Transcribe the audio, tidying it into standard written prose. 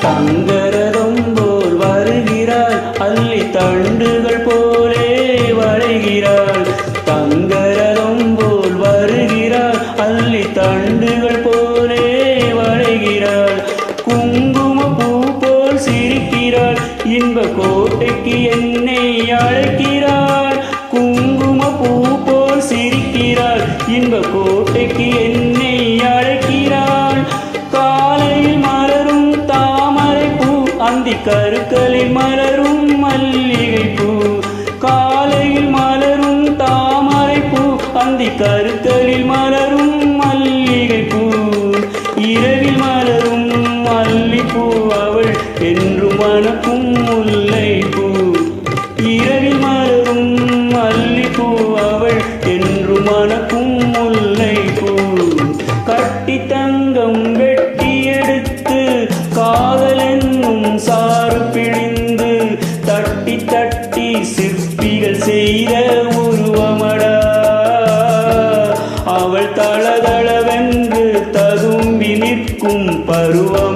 தங்கரதம் போல் வருகிறாள், அள்ளி தண்டுகள் போலே வளைகிறாள். தங்கரதம் போல் வருகிறாள், அள்ளி தண்டுகள் போலே வளைகிறாள். குங்கும பூ போல் சிரிக்கிறாள், இன்ப கோட்டைக்கு என்னை அழைக்கிறாள். குங்கும பூ போல் சிரிக்கிறாள், இன்ப கோட்டைக்கு என்னை அழைக்கிறாள். காலையில் மலரும் தாமரை பூ, அந்தி கருக்களில் மலரும் மல்லிகை பூ. காலையில் மலரும் தாமரை பூ, அந்தி கருக்களில் மலரும் மல்லிகை பூ. இரவில் மலரும் மல்லிப்பூ, அவள் என்றும் மணக்கும் முல்லை பூ. இரவில் மலரும் மல்லிப்பூ, அவள் என்றும் மணக்கும் முல்லை பூ. கட்டி தங்கம் வெட்டி எடுத்து காதல் என்னும் சாறு பிழிந்து தட்டி தட்டி சிற்பிகள் செய்த உருவமடா. அவள் தளதளவென்று ததும்பி நிற்கும் பருவம்.